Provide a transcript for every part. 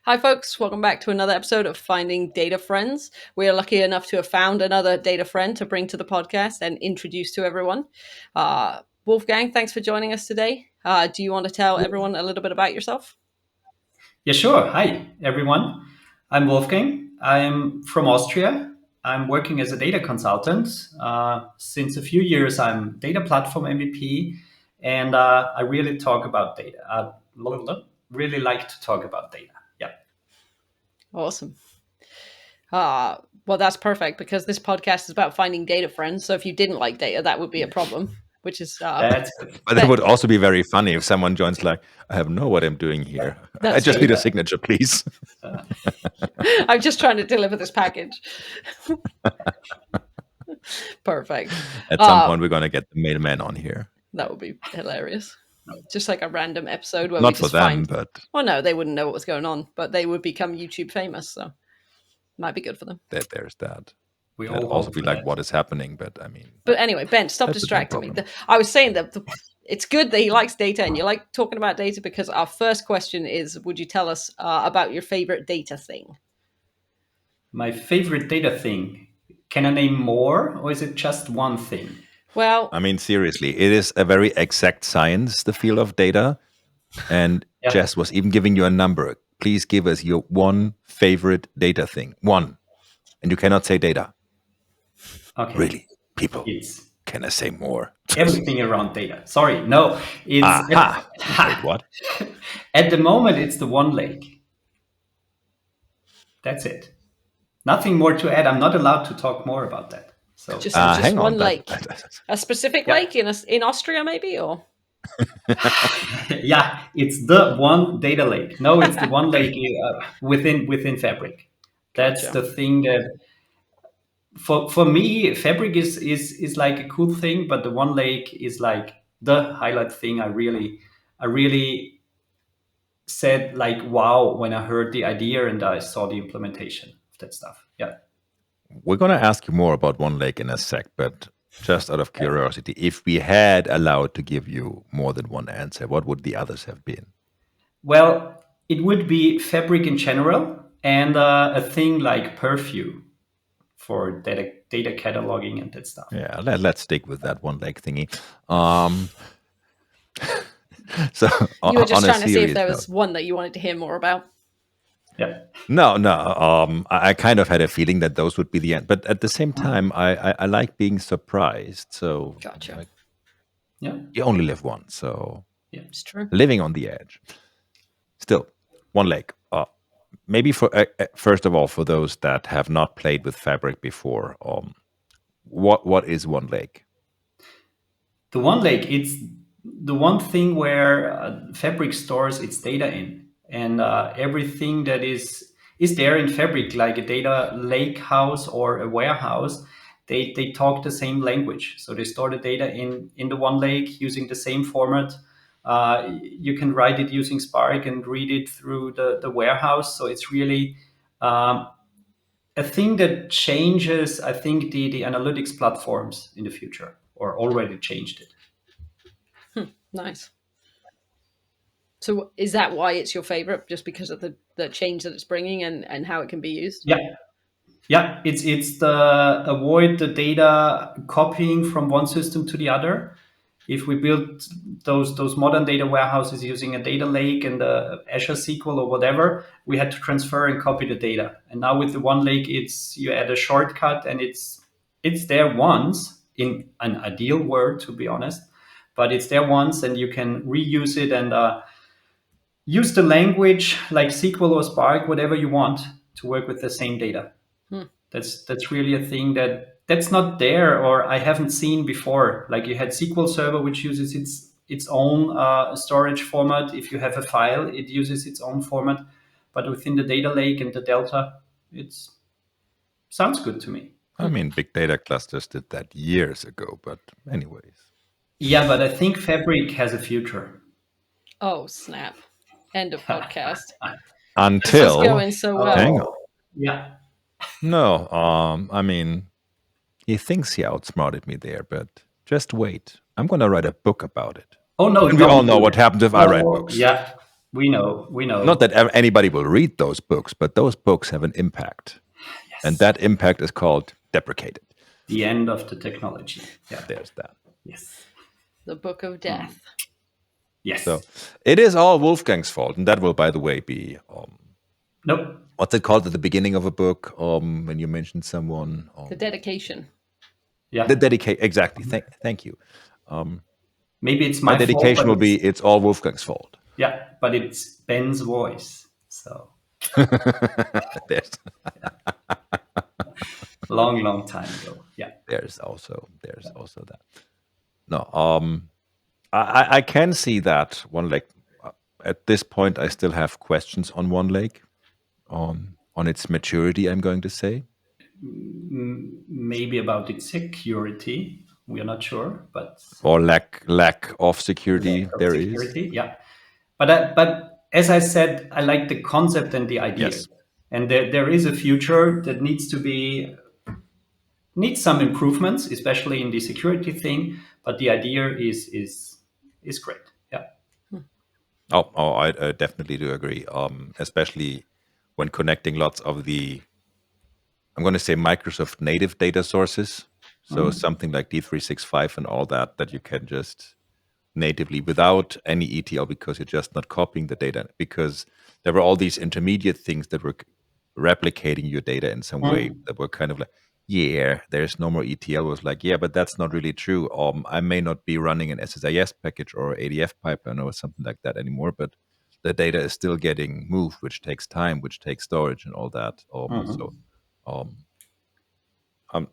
Hi, folks. Welcome back to another episode of Finding Data Friends. We are lucky enough to have found another data friend to bring to the podcast and introduce to everyone. Wolfgang, thanks for joining us today. Do you want to tell everyone a little bit about yourself? Yeah, sure. Hi, everyone. I'm Wolfgang. I'm from Austria. I'm working as a data consultant. Since a few years, I'm data platform MVP, and I really talk about data. I really like to talk about data. Yeah. Awesome. Well, that's perfect because this podcast is about finding data friends. So if you didn't like data, that would be a problem, which is That's good. But it but would also be very funny if someone joins like, I have no what I'm doing here. I that's just true. need a signature, please. I'm just trying to deliver this package. Perfect. At some point, we're going to get the mailman on here. That would be hilarious. Just like a random episode where we Not for just them, find. but Well, no, they wouldn't know what was going on, but they would become YouTube famous, so might be good for them. there's that. We That all also hope be for like, that. what is happening? But I mean, But anyway, Ben, stop that's a different distracting me. problem. I was saying that it's good that he likes data and you like talking about data because our first question is: would you tell us about your favorite data thing? My favorite data thing. Can I name more, or is it just one thing? Well, I mean, seriously, it is a very exact science, the field of data. And Yeah. Jess was even giving you a number. Please give us your one favorite data thing. One. And you cannot say data. Okay. Really? People, It's can I say more? everything around data. Sorry, no. It's Aha. Wait, what? At the moment, it's the one lake. That's it. Nothing more to add. I'm not allowed to talk more about that. So just Hang on. one lake, a specific Yeah. lake in Austria, maybe, or yeah, it's the one data lake. No, it's the one lake within Fabric. That's Gotcha. the thing that for me, Fabric is like a cool thing, but the one lake is like the highlight thing. I really said like wow when I heard the idea and I saw the implementation of that stuff. Yeah. We're going to ask you more about One Lake in a sec, but just out of curiosity, if we had allowed to give you more than one answer, what would the others have been? Well, it would be Fabric in general and a thing like Purview for data cataloging and that stuff. Yeah, let's stick with that One Lake thingy. So You were just on a trying to see if serious there note, was one that you wanted to hear more about. Yeah. no. I kind of had a feeling that those would be the end, but at the same time, I like being surprised. So Gotcha. like, Yeah. you only live once, so It's true. living on the edge. Still, One Lake. Maybe for first of all, for those that have not played with Fabric before, what is One Lake? The one lake, it's the one thing where Fabric stores its data in, and everything that is there in Fabric, like a data lake house or a warehouse, they talk the same language. So they store the data in the one lake using the same format. You can write it using Spark and read it through the warehouse. So it's really a thing that changes, I think, the analytics platforms in the future, or already changed it. Nice. So is that why it's your favorite? Just because of the change that it's bringing and how it can be used? Yeah, yeah. It's the avoid the data copying from one system to the other. If we build those modern data warehouses using a data lake and the Azure SQL or whatever, we had to transfer and copy the data. And now with the one lake, it's you add a shortcut and it's there once in an ideal world, to be honest. But it's there once, and you can reuse it and use the language like SQL or Spark, whatever you want, to work with the same data. Hmm. That's really a thing that's not there or I haven't seen before. Like you had SQL Server, which uses its own storage format. If you have a file, it uses its own format. But within the data lake and the Delta, it's sounds good to me. I mean, big data clusters did that years ago, but anyways. Yeah, but I think Fabric has a future. Oh, snap. End of podcast. This is Until going so well. hang on. Yeah. No, I mean, he thinks he outsmarted me there, but just wait. I'm gonna write a book about it. Oh no, And we all don't know do what that. happens if I write Oh, books. yeah. We know. We Not know. that anybody will read those books, but those books have an impact. And Yes. that impact is called deprecated. The end of the technology. Yeah. There's that. Yes. The Book of Mm. Death. So Yes. it is all Wolfgang's fault. And that will, by the way, be Nope. what's it called at the beginning of a book when you mentioned someone? The dedication. The Yeah. dedicate. Exactly. Thank you. Maybe it's My my fault, dedication but will be it's all Wolfgang's fault. yeah, but it's Ben's voice. So there's long, long time ago. Yeah. there's also that. No, I can see that one leg. At this point, I still have questions on one leg, on its maturity. I'm going to say, Maybe about its security. We are not sure, but or lack of lack security of there is. security. Yeah. But as I said, I like the concept and the idea. Yes, And there is a future that needs some improvements, especially in the security thing. But the idea is great. Yeah. oh, I definitely do agree. Especially when connecting lots of the, I'm going to say Microsoft native data sources. So Mhm. something like D365 and all that you can just natively without any ETL because you're just not copying the data. Because there were all these intermediate things that were replicating your data in some way Mhm. that were kind of like, yeah, there's no more ETL. Was like, yeah, but that's not really true. I may not be running an SSIS package or ADF pipeline or something like that anymore, but the data is still getting moved, which takes time, which takes storage and all that. So Mhm. um, um,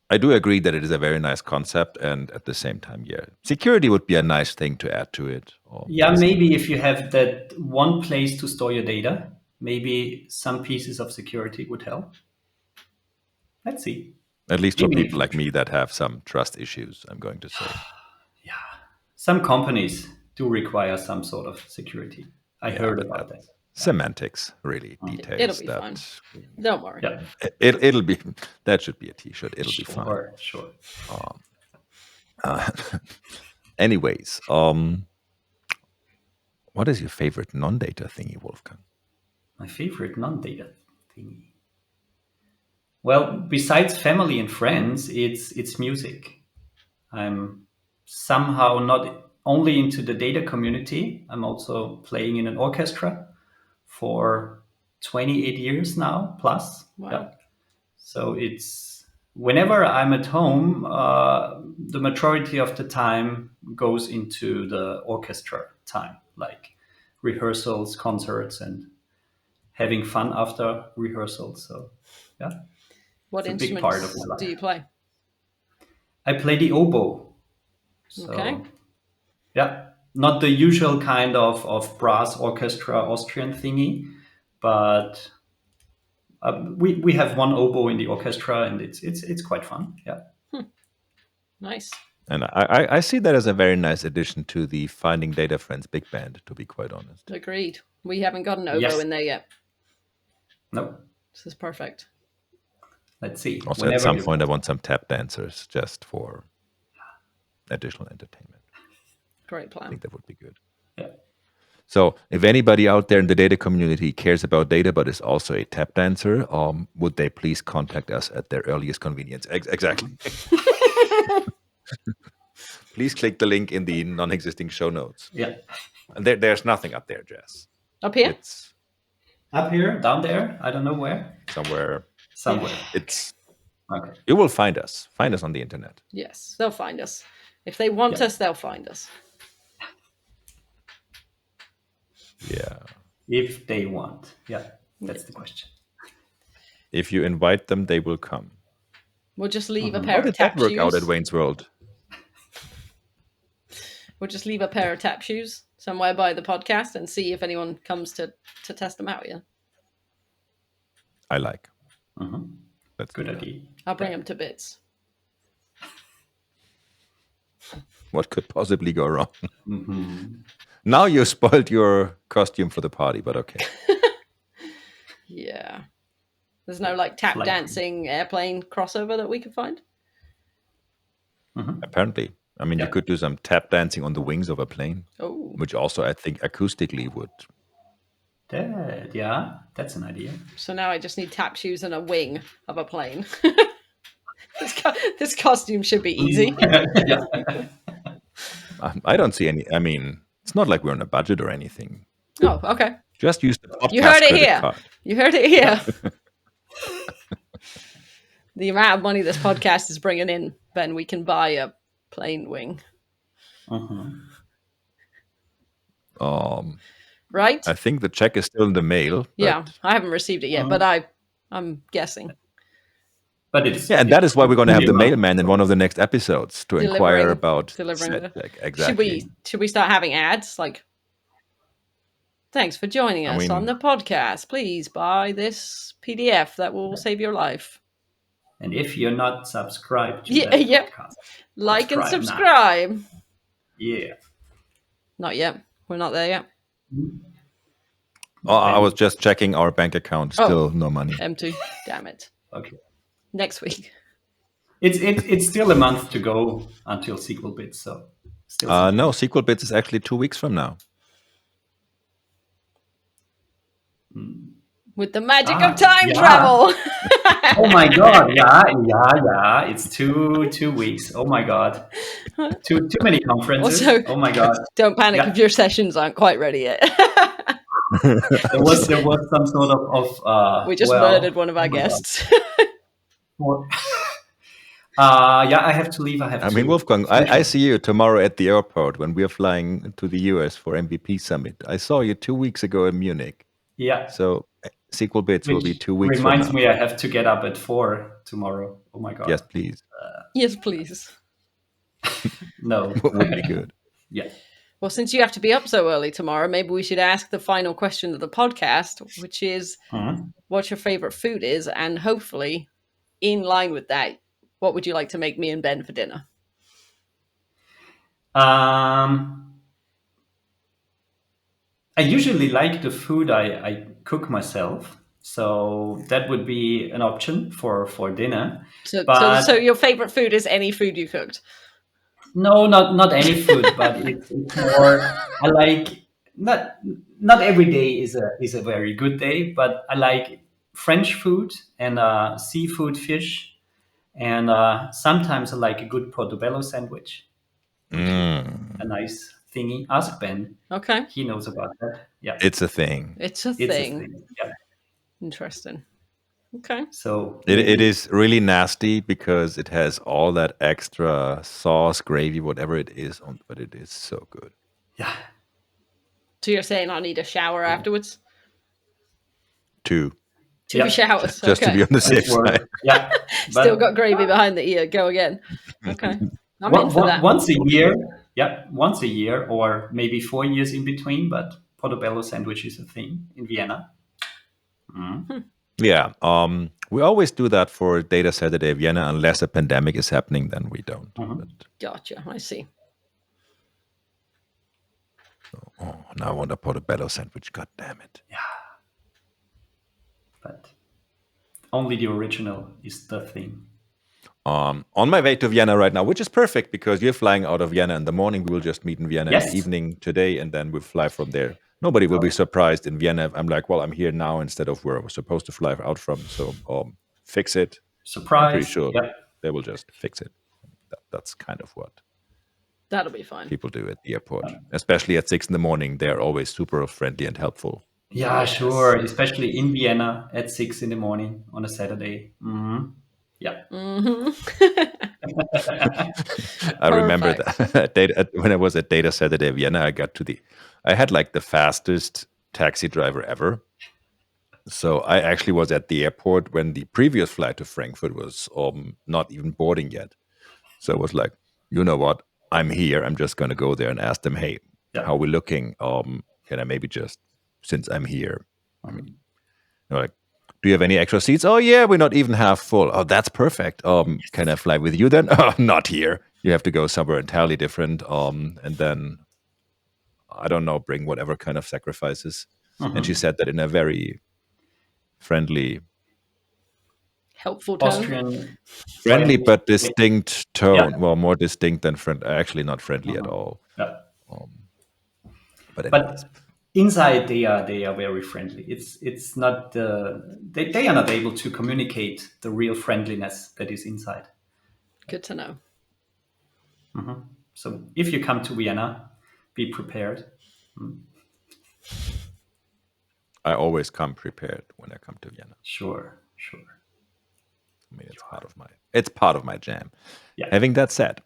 I do agree that it is a very nice concept, and at the same time, yeah, security would be a nice thing to add to it. Yeah, maybe if you have that one place to store your data, maybe some pieces of security would help. Let's see. At least for Maybe in the people like future. me that have some trust issues, I'm going to say. Yeah. Some companies do require some sort of security. I Yeah, heard but about that. that's Yeah. semantics, really, It'll details be fine. that Don't worry. Yeah. it'll be, that should be a t-shirt. It'll be fine. Sure. Sure. Uh, anyways, what is your favorite non-data thingy, Wolfgang? My favorite non-data thingy. Well, besides family and friends, it's music. I'm somehow not only into the data community. I'm also playing in an orchestra for 28 years now plus. Wow. Yeah. So it's whenever I'm at home, the majority of the time goes into the orchestra time, like rehearsals, concerts, and having fun after rehearsals. So yeah, What it's a big part of instruments my do life. you play? I play the oboe. Okay. So yeah, not the usual kind of brass orchestra Austrian thingy, but we have one oboe in the orchestra, and it's quite fun. Yeah. Nice. And I see that as a very nice addition to the Finding Data Friends big band, to be quite honest. Agreed. We haven't got an oboe Yes. in there yet. No. This is perfect. Let's see. Also, at Whenever some you point, I want. want some tap dancers just for additional entertainment. Great I plan. think that would be good. Yeah. So, if anybody out there in the data community cares about data but is also a tap dancer, would they please contact us at their earliest convenience? Exactly. Please click the link in the non-existing show notes. Yeah. And there's nothing up there, Jess. Up here? It's Up here, down there, I don't know where. somewhere. Yeah. Somewhere. It's Okay. you will find us. Find us on the internet. Yes, they'll find us. If they want Yeah. us, they'll find us. Yeah. If they want. Yeah. Yeah. That's the question. If you invite them, they will come. We'll just leave a Mhm. How pair of did that tap work out at shoes. Wayne's World? We'll just leave a pair of tap shoes somewhere by the podcast and see if anyone comes to test them out. Yeah, I like. Mhm. Let's do Good that. idea. I'll bring Yeah. them to bits. What could possibly go wrong? Mhm. Now you spoiled your costume for the party, but okay. Yeah, there's no like tap Flight. dancing airplane crossover that we could find. Mhm. Apparently. I mean, you Yeah. could do some tap dancing on the wings of a plane, Oh, which also I think acoustically would. Yeah, that's an idea. so now I just need tap shoes and a wing of a plane. This costume should be easy. Yeah. I don't see any. I mean, it's not like we're on a budget or anything. Oh, okay. Just use the You heard podcast it credit here. card. You heard it here. Yeah. The amount of money this podcast is bringing in, Ben, we can buy a plane wing, Mhm. right? I think the check is still in the mail, Yeah, but I haven't received it yet, but I'm guessing But yeah, and that it's is why we're going to have only a the month. mailman in one of the next episodes to inquire delivering about delivering said the. check. Should Exactly. we start having ads like? Thanks for joining I us on mean, the podcast. Please buy this PDF that will save your life. And if you're not subscribed to Yeah, that yep. podcast, Like and subscribe now. subscribe. Yeah. Not yet. We're not there yet. oh, I Ben- was just checking our bank account. Still no money. Empty. Damn it. Okay. Next week. It's still a month to go until sequel bits, so still some No, time. sequel bits is actually 2 weeks from now. With the magic Ah, of time yeah. travel. Oh my god! Yeah. It's two weeks. Oh my god! Too many conferences. Also, Oh my god! don't panic Yeah. if your sessions aren't quite ready yet. There was some sort of We just well, murdered one of our oh my God. guests. Well, yeah, I have to leave. I have I to mean, Wolfgang, finish I up. see you tomorrow at the airport when we are flying to the US for MVP Summit. I saw you 2 weeks ago in Munich. Yeah, So sequel bits will be which 2 weeks from reminds now. me I have to get up at 4 tomorrow. Oh my god! Yes, please. Yes, please. No. Would be good. Yeah. Well, since you have to be up so early tomorrow, maybe we should ask the final question of the podcast, which is Mhm. what your favorite food is, and hopefully, in line with that, what would you like to make me and Ben for dinner? I usually like the food I cook myself, so that would be an option for dinner. So But your favorite food is any food you cooked. no, not any food, but it's more. I like not not every day is a very good day, but I like French food and seafood, fish, and sometimes I like a good portobello sandwich, which is a nice thingy. Ask Ben; Okay, he knows about that. Yeah, It's a thing. it's a it's a thing. thing. Yeah, Interesting. Okay. so It maybe is really nasty because it has all that extra sauce, gravy, whatever it is, on, but it is so good. yeah. So you're saying I need a shower afterwards? Two, Two Yeah. showers. just to Okay. be on the It's safe worth. side. Yeah, Still but got gravy behind the ear. Go again. Okay. I'm in for that. once a year, yeah, once a year, or maybe 4 years in between. But portobello sandwich is a thing in Vienna. Yeah, we always do that for Data Saturday Vienna, unless a pandemic is happening, then we don't. But Gotcha. I see. oh, now I want a portobello sandwich. God damn it! But only the original is the thing. On my way to Vienna right now, which is perfect because you're flying out of Vienna in the morning. We will just meet in Vienna in Yes. the evening today, and then we'll fly from there. Nobody will be surprised in Vienna if I'm like, well, I'm here now instead of where I was supposed to fly out from. So fix it. I'm Surprise. pretty sure Yeah. they will just fix it. That's kind of what That'll be fine. people do at the airport, especially at 6 in the morning. They're always super friendly and helpful. Yeah, sure. Especially in Vienna at 6 in the morning on a Saturday. Yeah. I remember Perfect. that when I was at Data Saturday Vienna, I had like the fastest taxi driver ever. So I actually was at the airport when the previous flight to Frankfurt was not even boarding yet. So I was like, you know what? I'm here. I'm just going to go there and ask them, hey, Yeah. how are we looking? Can I maybe just, since I'm here, they're like, do you have any extra seats? Oh, yeah, we're not even half full. Oh, that's perfect. Can I fly with you then? Oh, not here. You have to go somewhere entirely different. And then, I don't know, bring whatever kind of sacrifices. And she said that in a very friendly, helpful tone. Austrian Friendly triangle. but distinct Yeah. tone. Well, more distinct than friend. Actually, not friendly at Mhm. all. Yeah. Um, but anyways, But inside they are very friendly. It's not they are not able to communicate the real friendliness that is inside. Good to know. So if you come to Vienna, be prepared. I always come prepared when I come to Vienna. Sure, sure. I mean, it's part of my jam. Yeah. Having that said,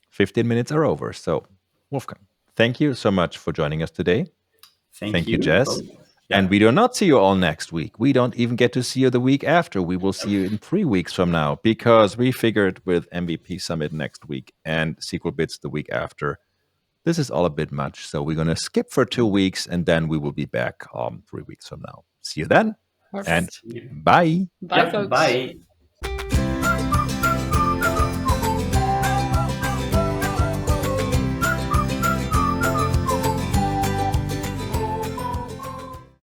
15 minutes are over. So, Wolfgang, thank you so much for joining us today. Thank Thank you, you Jess. both. And Yeah. we do not see you all next week. We don't even get to see you the week after. We will see you in 3 weeks from now because we figured with MVP Summit next week and Sequel Bits the week after, this is all a bit much. So we're going to skip for 2 weeks and then we will be back 3 weeks from now. See you then and Perfect. bye. Bye, Yeah. folks. Bye.